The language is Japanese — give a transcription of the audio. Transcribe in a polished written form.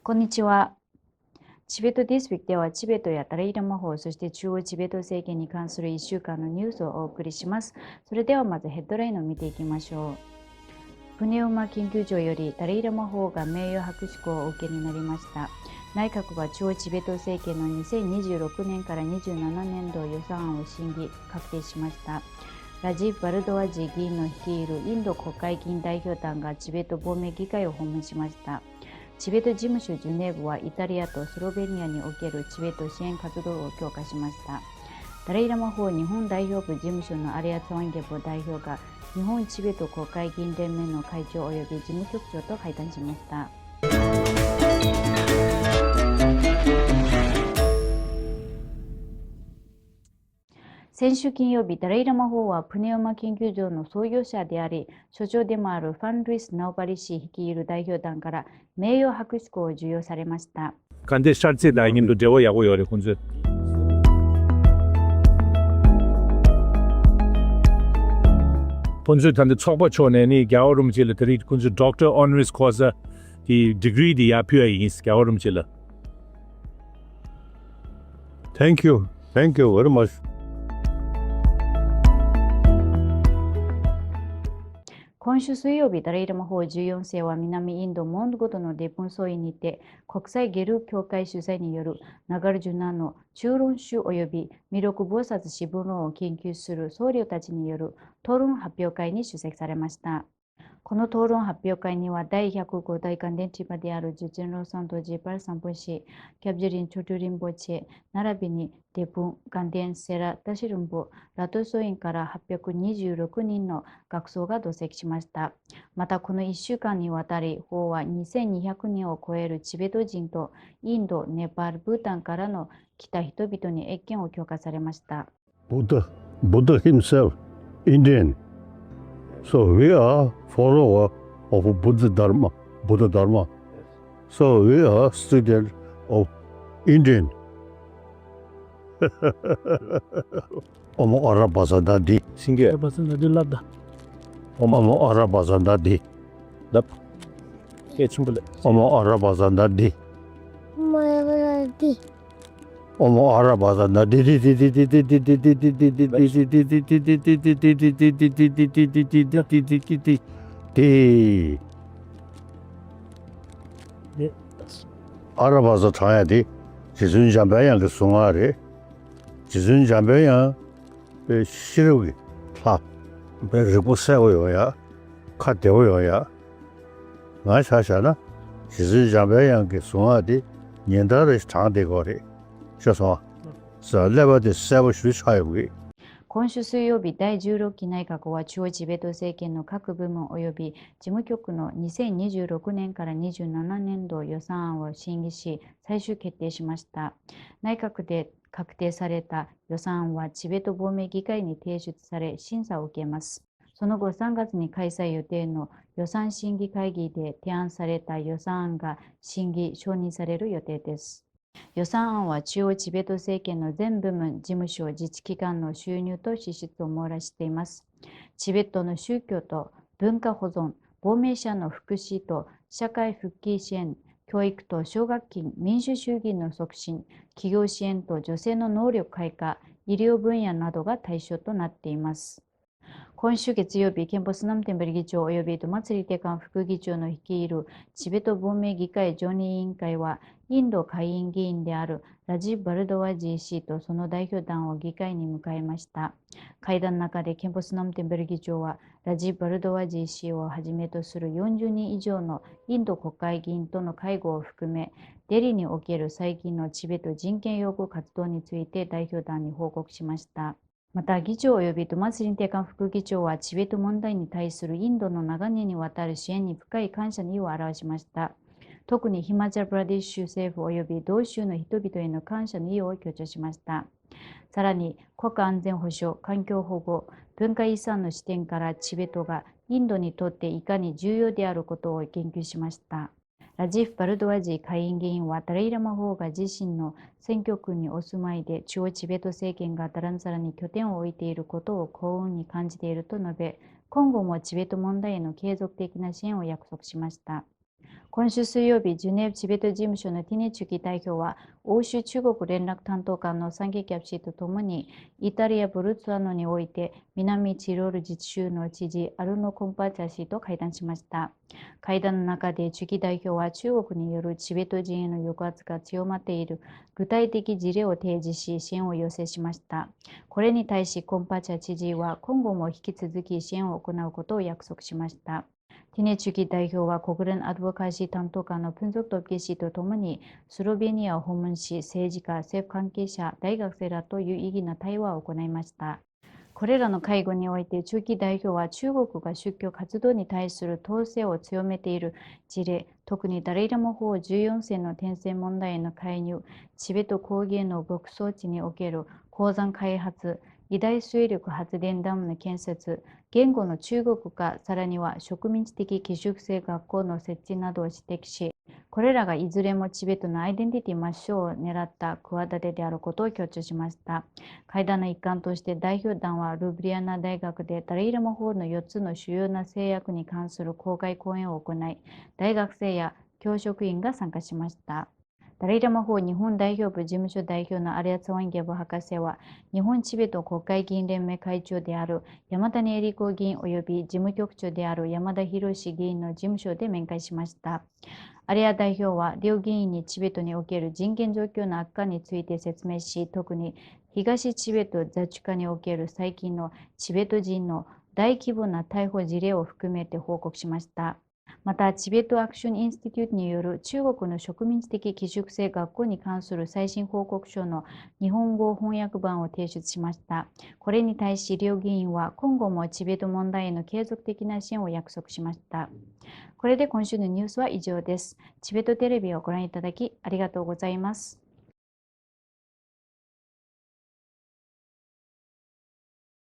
こんにちは。チベットディストリクトではチベットやダライラマ法、そして中央チベット政権に関する1週間のニュースをお送りします。それではまずヘッドラインを見ていきましょう。プネウマ研究所よりダライラマ法が名誉博士号をお受けになりました。内閣は中央チベット政権の2026年から27年度予算案を審議・確定しました。ラジーブ・バルドワジー議員の率いるインド国会議員代表団がチベット亡命議会を訪問しました。チベット事務所ジュネーブはイタリアとスロベニアにおけるチベット支援活動を強化しました。ダライラマ法日本代表部事務所のアレア・ツワンゲボ代表が日本チベット国会議員連盟の会長及び事務局長と会談しました。先週金曜日、ダライラマ法はプネウマ研究所の創業者であり、所長でもあるファン・ルイス・ナウバリ氏率いる代表団から名誉博士号を授与されました。본주 단데 초보초네니 겨울음질 드리 군주 Doctor Honoris Causa 이 degree 디 아피아이스 겨울음질. Thank you very much. 今週水曜日、ダライラマ法14世は南インドモンゴドのデプンソイにて国際ゲル協会主催によるナガルジュナの中論集及び弥勒菩薩詩文論を研究する僧侶たちによる討論発表会に出席されました。この討論発表会には第105代関連地場であるジュチェンローサントジーパルサンプシ、キャブジリンチョトゥリンボチェ、並びにデプン、ガンデン、セラ、タシルンボ、ラトソインから826人の学僧が同席しました。またこの1週間にわたり、法は2200人を超えるチベト人とインド、ネパール、ブータンからの来た人々に謁見を強化されました。Buddha himself, Indian. So we are follower of Buddha Dharma. So we are student of Indian. Omo Arabazanda di. 신기해. 바스나딜라다. Omo Arabazanda di. 납. 깨충불레. Omo Arabazanda di. Omo Arabazanda di. Arabaza taya di. 지순 잠배양 그 송아리. 지순 잠배양 시르기. 타. 배르고 세워요야. 카데오요야. 나 사샤나. 지순 잠배양 그 송아리. 년다를 장대거리. 그래서 레버드 세워 수사하고今週水曜日、第16期内閣は中央チベット政権の各部門及び事務局の2026年から27年度予算案を審議し、最終決定しました。内閣で確定された予算案はチベット亡命議会に提出され、審査を受けます。その後、3月に開催予定の予算審議会議で提案された予算案が審議・承認される予定です。予算案は中央チベット政権の全部門、事務所、自治機関の収入と支出を網羅しています。チベットの宗教と文化保存、亡命者の福祉と社会復帰支援、教育と奨学金、民主主義の促進、企業支援と女性の能力開花、医療分野などが対象となっています。今週月曜日、ケンポスナムテンベル議長及びドマツリテカン副議長の率いるチベット亡命議会常任委員会は、インド下院議員であるラジー・バルドワジー氏とその代表団を議会に迎えました。会談の中でケンポスナムテンベル議長は、ラジー・バルドワジー氏をはじめとする40人以上のインド国会議員との会合を含め、デリにおける最近のチベット人権擁護活動について代表団に報告しました。また、議長及びドマツリンテカン副議長はチベット問題に対するインドの長年にわたる支援に深い感謝の意を表しました。特にヒマチャル・プラディッシュ政府及び同州の人々への感謝の意を強調しました。さらに、国家安全保障、環境保護、文化遺産の視点からチベットがインドにとっていかに重要であることを言及しました。ラジーフ・バルドワジー下院議員はダライラマ法が自身の選挙区にお住まいで中央チベット政権がダランザラに拠点を置いていることを幸運に感じていると述べ、今後もチベット問題への継続的な支援を約束しました。今週水曜日、ジュネーブチベット事務所のティネチュキ代表は、欧州中国連絡担当官のサンゲキャプ氏とともに、イタリア・ブルツァノにおいて、南チロール自治州の知事、アルノ・コンパチャ氏と会談しました。会談の中で、チュキ代表は中国によるチベット人への抑圧が強まっている具体的事例を提示し、支援を要請しました。これに対し、コンパチャ知事は今後も引き続き支援を行うことを約束しました。ティネチュキ代表は国連アドボカシー担当官のプンゾクトピ氏とともにスロベニアを訪問し、政治家、政府関係者、大学生らと有意義な対話を行いました。これらの会合において、チュキ代表は中国が宗教活動に対する統制を強めている事例、特にダライラマ法14世の転生問題への介入、チベット高原の牧草地における鉱山開発、偉大水力発電ダムの建設、言語の中国化、さらには植民地的寄宿制学校の設置などを指摘し、これらがいずれもチベットのアイデンティティ抹消を狙った企てであることを強調しました。会談の一環として代表団はルブリアナ大学でダライラマ法の4つの主要な制約に関する公開講演を行い、大学生や教職員が参加しました。ダライラマ法日本代表部事務所代表のアリアツワンゲブ博士は、日本チベット国会議員連盟会長である山谷恵理子議員及び事務局長である山田博議員の事務所で面会しました。アリア代表は両議員にチベットにおける人権状況の悪化について説明し、特に東チベットザチュカにおける最近のチベット人の大規模な逮捕事例を含めて報告しました。また、チベットアクションインスティテュートによる中国の植民地的寄宿制学校に関する最新報告書の日本語翻訳版を提出しました。これに対し、両議員は今後もチベット問題への継続的な支援を約束しました。これで今週のニュースは以上です。チベットテレビをご覧いただきありがとうございます。